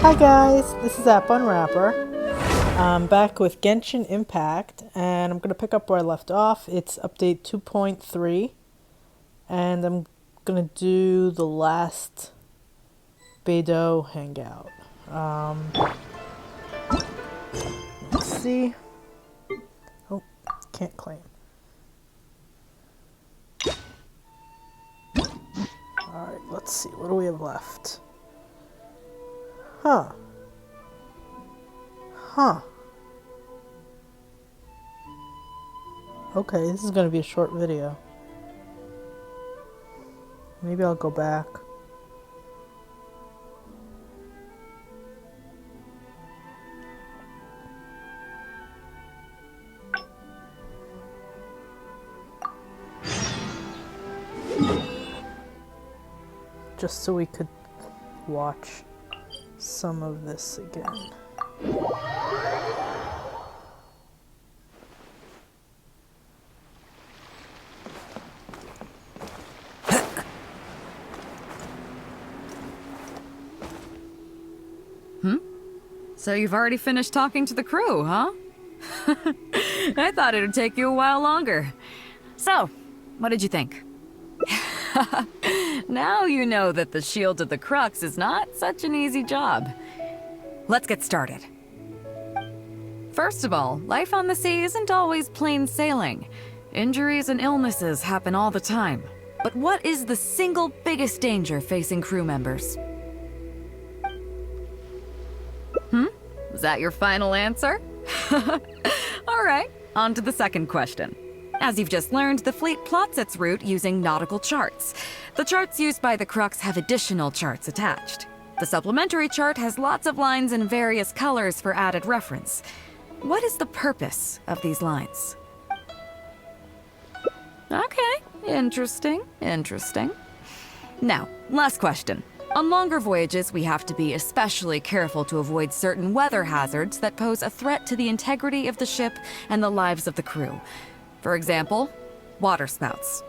Hi guys, this is App Unwrapper. I'm back with Genshin Impact, and I'm going to pick up where I left off. It's update 2.3, and I'm going to do the last Beidou Hangout. Let's see. Oh, can't claim. Alright, let's see. What do we have left? Huh. Okay, this is going to be a short video. Maybe I'll go back. Just so we could watch some of this again. So you've already finished talking to the crew, huh? I thought it would take you a while longer. So, what did you think? Now you know that the Shield of the Crux is not such an easy job. Let's get started. First of all, life on the sea isn't always plain sailing. Injuries and illnesses happen all the time. But what is the single biggest danger facing crew members? Is that your final answer? All right, on to the second question. As you've just learned, the fleet plots its route using nautical charts. The charts used by the Crux have additional charts attached. The supplementary chart has lots of lines in various colors for added reference. What is the purpose of these lines? Okay, interesting. Now, last question. On longer voyages, we have to be especially careful to avoid certain weather hazards that pose a threat to the integrity of the ship and the lives of the crew. For example, waterspouts.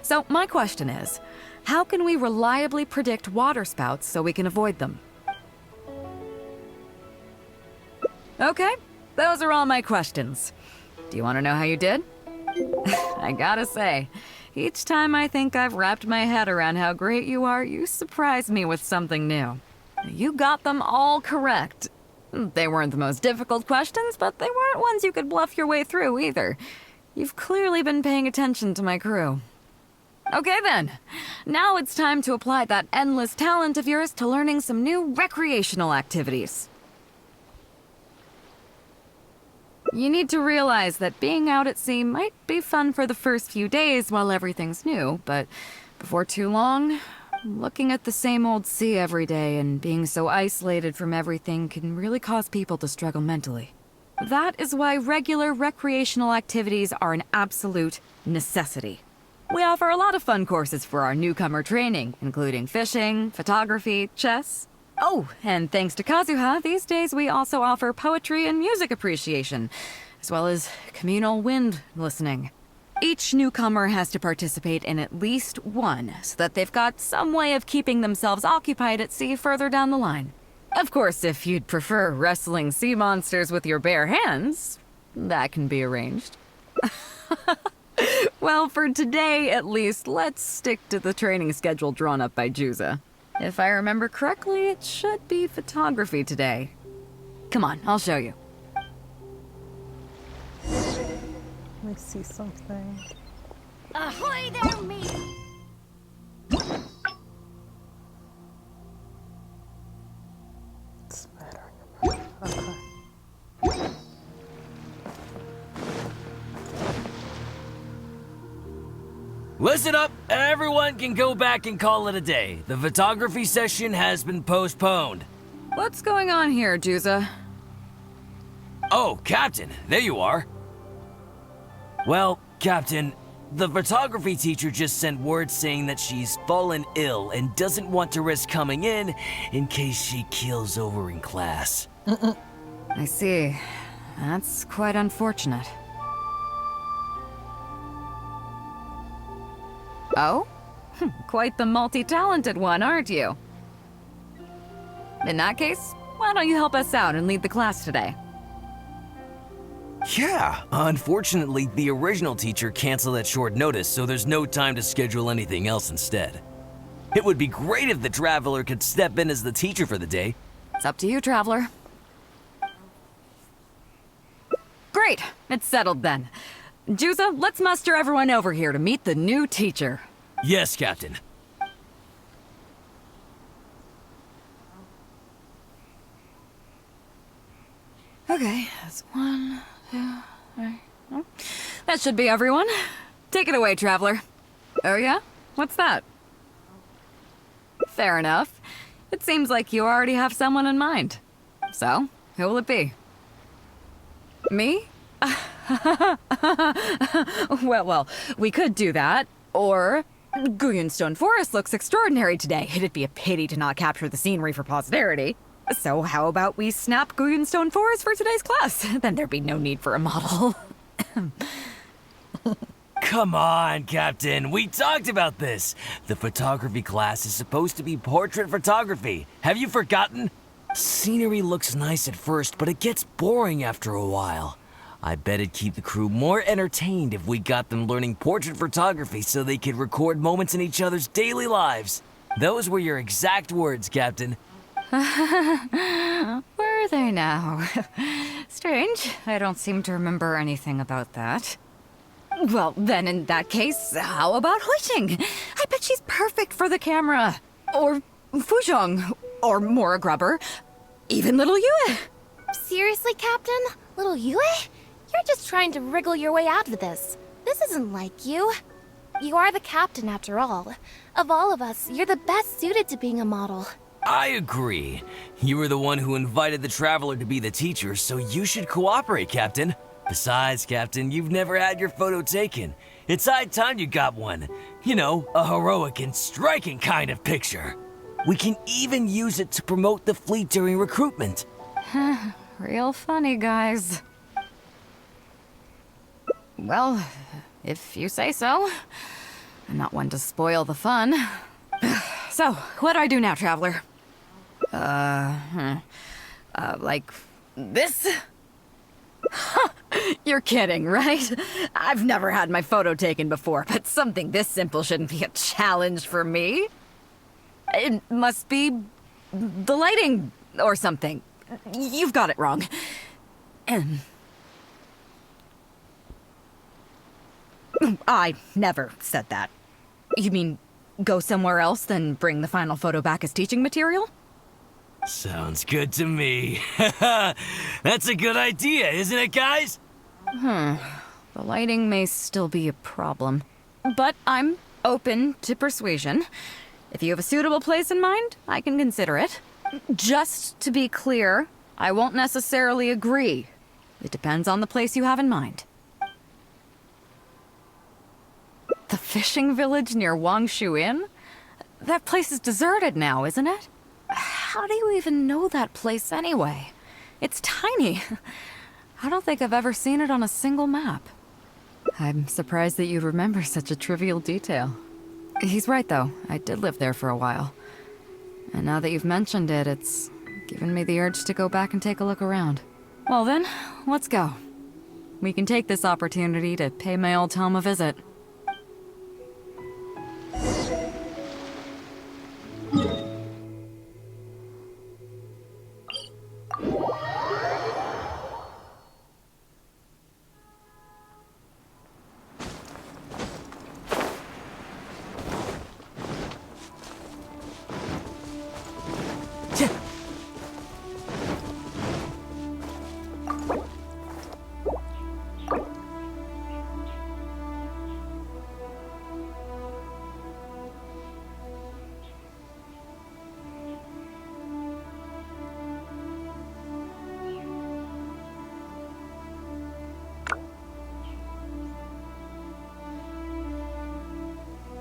So my question is, how can we reliably predict waterspouts so we can avoid them? Okay, those are all my questions. Do you want to know how you did? I gotta say, each time I think I've wrapped my head around how great you are, you surprise me with something new. You got them all correct. They weren't the most difficult questions, but they weren't ones you could bluff your way through either. You've clearly been paying attention to my crew. Okay then, now it's time to apply that endless talent of yours to learning some new recreational activities. You need to realize that being out at sea might be fun for the first few days while everything's new, but before too long, looking at the same old sea every day and being so isolated from everything can really cause people to struggle mentally. That is why regular recreational activities are an absolute necessity. We offer a lot of fun courses for our newcomer training, including fishing, photography, chess. Oh, and thanks to Kazuha, these days we also offer poetry and music appreciation, as well as communal wind listening. Each newcomer has to participate in at least one, so that they've got some way of keeping themselves occupied at sea further down the line. Of course, if you'd prefer wrestling sea monsters with your bare hands, that can be arranged. Well, for today at least, let's stick to the training schedule drawn up by Juza. If I remember correctly, it should be photography today. Come on, I'll show you. Let me see something. Ahoy there, me! What's the matter? Okay. Listen up, everyone can go back and call it a day. The photography session has been postponed. What's going on here, Juza? Oh, Captain, there you are. Well, Captain, the photography teacher just sent word saying that she's fallen ill and doesn't want to risk coming in case she keels over in class. I see. That's quite unfortunate. Oh? Quite the multi-talented one, aren't you? In that case, why don't you help us out and lead the class today? Yeah, unfortunately, the original teacher canceled at short notice, so there's no time to schedule anything else instead. It would be great if the Traveler could step in as the teacher for the day. It's up to you, Traveler. Great, it's settled then. Juza, let's muster everyone over here to meet the new teacher. Yes, Captain. Okay, that's 1, 2, 3. Oh, that should be everyone. Take it away, Traveler. Oh yeah? What's that? Fair enough. It seems like you already have someone in mind. So, who will it be? Me? Well, we could do that. Or, Guyonstone Forest looks extraordinary today. It'd be a pity to not capture the scenery for posterity. So how about we snap Guyonstone Forest for today's class? Then there'd be no need for a model. Come on, Captain. We talked about this. The photography class is supposed to be portrait photography. Have you forgotten? Scenery looks nice at first, but it gets boring after a while. I bet it'd keep the crew more entertained if we got them learning portrait photography so they could record moments in each other's daily lives. Those were your exact words, Captain. Were they now? Strange. I don't seem to remember anything about that. Well, then in that case, how about Huixing? I bet she's perfect for the camera. Or Fuzhong. Or Mora Grubber. Even little Yue. Seriously, Captain? Little Yue? You're just trying to wriggle your way out of this. This isn't like you. You are the captain, after all. Of all of us, you're the best suited to being a model. I agree. You were the one who invited the Traveler to be the teacher, so you should cooperate, Captain. Besides, Captain, you've never had your photo taken. It's high time you got one. You know, a heroic and striking kind of picture. We can even use it to promote the fleet during recruitment. Real funny, guys. Well, if you say so. I'm not one to spoil the fun. So, what do I do now, Traveler? Like this? You're kidding, right? I've never had my photo taken before, but something this simple shouldn't be a challenge for me. It must be the lighting or something. You've got it wrong. I never said that. You mean go somewhere else, then bring the final photo back as teaching material? Sounds good to me. That's a good idea, isn't it, guys? The lighting may still be a problem, but I'm open to persuasion. If you have a suitable place in mind, I can consider it. Just to be clear, I won't necessarily agree. It depends on the place you have in mind. The fishing village near Wangshu Inn? That place is deserted now, isn't it? How do you even know that place anyway? It's tiny. I don't think I've ever seen it on a single map. I'm surprised that you remember such a trivial detail. He's right, though. I did live there for a while. And now that you've mentioned it, it's given me the urge to go back and take a look around. Well then, let's go. We can take this opportunity to pay my old home a visit.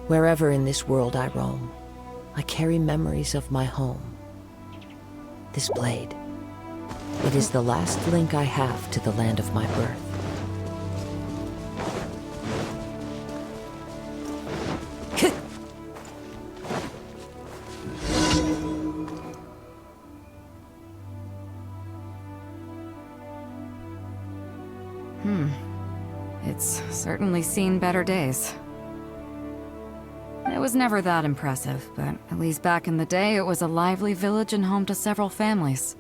Wherever in this world I roam, I carry memories of my home. This blade, it is the last link I have to the land of my birth. It's certainly seen better days. It was never that impressive, but at least back in the day, it was a lively village and home to several families.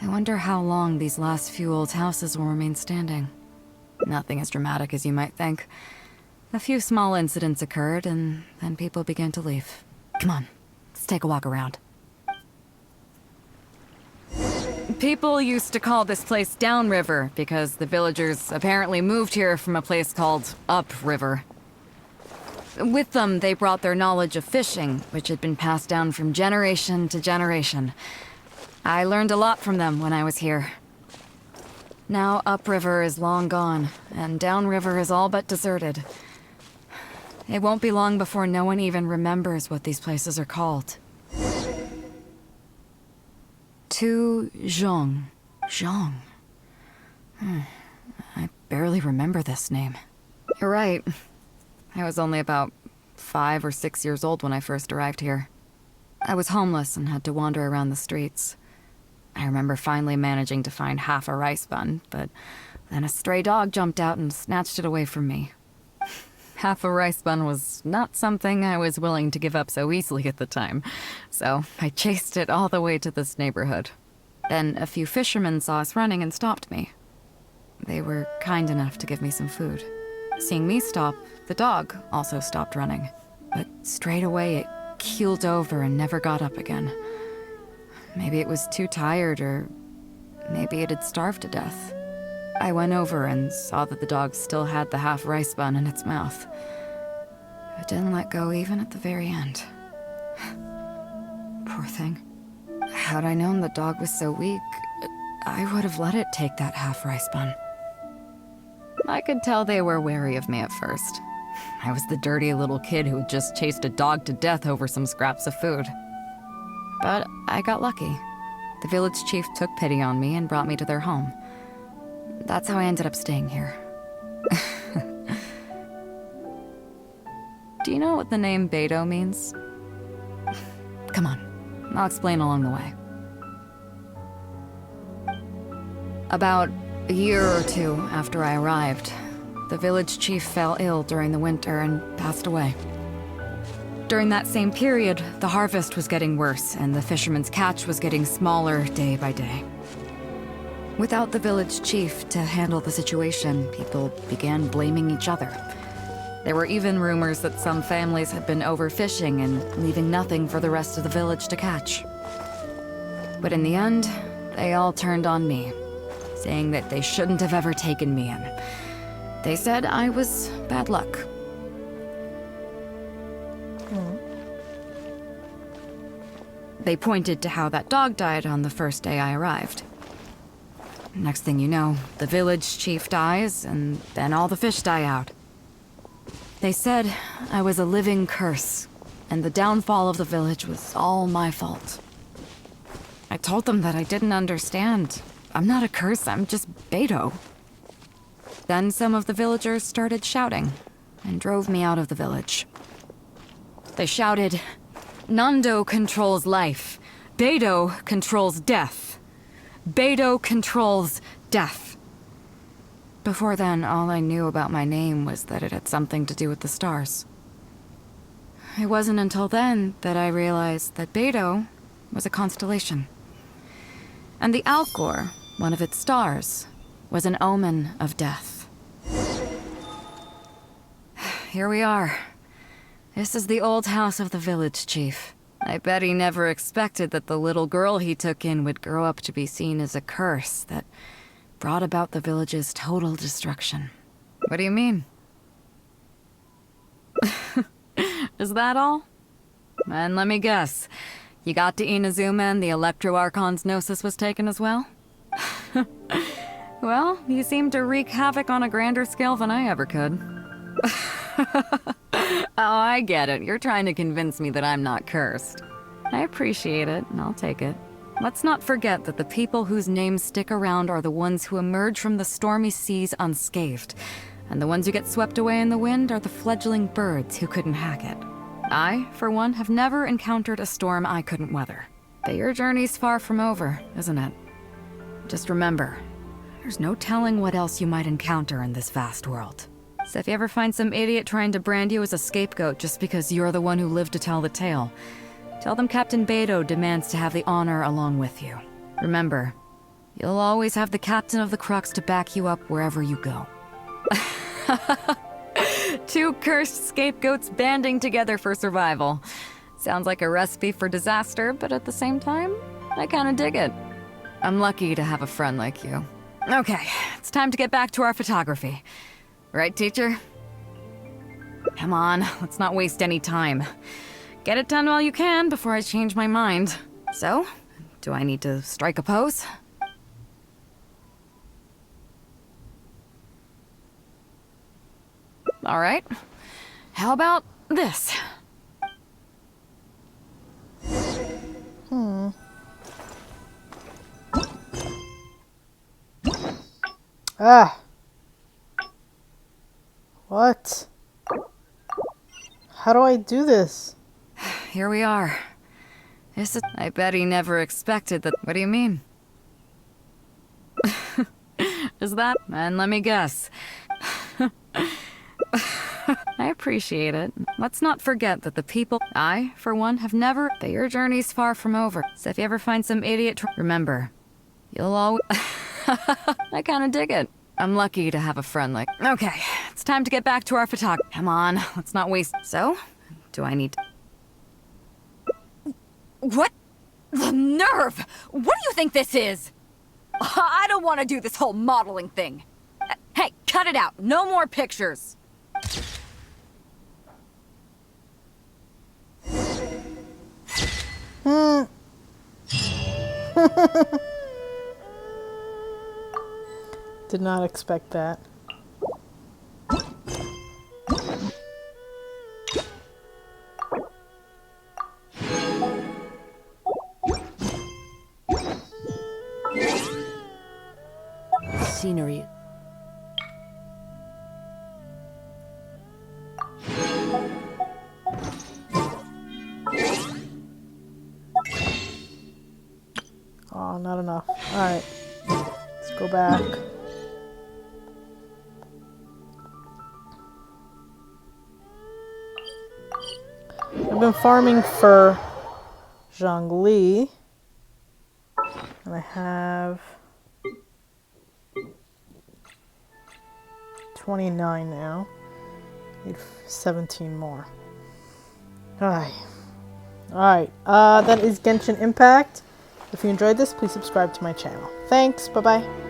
I wonder how long these last few old houses will remain standing. Nothing as dramatic as you might think. A few small incidents occurred, and then people began to leave. Come on, let's take a walk around. People used to call this place Downriver because the villagers apparently moved here from a place called Upriver. With them, they brought their knowledge of fishing, which had been passed down from generation to generation. I learned a lot from them when I was here. Now Upriver is long gone, and Downriver is all but deserted. It won't be long before no one even remembers what these places are called. To Zhong. Zhong. I barely remember this name. You're right. I was only about 5 or 6 years old when I first arrived here. I was homeless and had to wander around the streets. I remember finally managing to find half a rice bun, but then a stray dog jumped out and snatched it away from me. Half a rice bun was not something I was willing to give up so easily at the time, so I chased it all the way to this neighborhood. Then a few fishermen saw us running and stopped me. They were kind enough to give me some food. Seeing me stop, the dog also stopped running, but straight away it keeled over and never got up again. Maybe it was too tired, or maybe it had starved to death. I went over and saw that the dog still had the half rice bun in its mouth. It didn't let go even at the very end. Poor thing. Had I known the dog was so weak, I would have let it take that half rice bun. I could tell they were wary of me at first. I was the dirty little kid who had just chased a dog to death over some scraps of food. But I got lucky. The village chief took pity on me and brought me to their home. That's how I ended up staying here. Do you know what the name Beidou means? Come on, I'll explain along the way. About a year or two after I arrived, the village chief fell ill during the winter and passed away. During that same period, the harvest was getting worse and the fishermen's catch was getting smaller day by day. Without the village chief to handle the situation, people began blaming each other. There were even rumors that some families had been overfishing and leaving nothing for the rest of the village to catch. But in the end, they all turned on me, saying that they shouldn't have ever taken me in. They said I was bad luck. They pointed to how that dog died on the first day I arrived. Next thing you know, the village chief dies, and then all the fish die out. They said I was a living curse, and the downfall of the village was all my fault. I told them that I didn't understand. I'm not a curse, I'm just Beidou. Then some of the villagers started shouting, and drove me out of the village. They shouted, "Nando controls life. Beidou controls death. Beidou controls death." Before then, all I knew about my name was that it had something to do with the stars. It wasn't until then that I realized that Beidou was a constellation. And the Alcor, one of its stars, was an omen of death. Here we are. This is the old house of the village chief. I bet he never expected that the little girl he took in would grow up to be seen as a curse that brought about the village's total destruction. What do you mean? Is that all? And let me guess. You got to Inazuma and the Electro Archon's Gnosis was taken as well? Well, you seem to wreak havoc on a grander scale than I ever could. Oh, I get it. You're trying to convince me that I'm not cursed. I appreciate it, and I'll take it. Let's not forget that the people whose names stick around are the ones who emerge from the stormy seas unscathed. And the ones who get swept away in the wind are the fledgling birds who couldn't hack it. I, for one, have never encountered a storm I couldn't weather. But your journey's far from over, isn't it? Just remember, There's no telling what else you might encounter in this vast world. So if you ever find some idiot trying to brand you as a scapegoat just because you're the one who lived to tell the tale, tell them Captain Beidou demands to have the honor along with you. Remember, you'll always have the Captain of the Crux to back you up wherever you go. Two cursed scapegoats banding together for survival. Sounds like a recipe for disaster, but at the same time, I kinda dig it. I'm lucky to have a friend like you. Okay, it's time to get back to our photography. Right, teacher? Come on, let's not waste any time. Get it done while you can before I change my mind. So, do I need to strike a pose? All right. How about this? Ah! What? How do I do this? Here we are. I bet he never expected that. What do you mean? Is that? And let me guess. I appreciate it. Let's not forget that the people I, for one, have never. That your journey's far from over. So if you ever find some idiot, remember, you'll always. I kinda dig it. I'm lucky to have a friend like. Okay, it's time to get back to our photography. Come on, let's not waste. So, do I need to. What? The nerve! What do you think this is? I don't want to do this whole modeling thing. Hey, cut it out. No more pictures. Did not expect that. Scenery. Oh, not enough. Alright. Let's go back. I've been farming for Zhongli. And I have 29 now. Need 17 more. Alright. That is Genshin Impact. If you enjoyed this, please subscribe to my channel. Thanks. Bye-bye.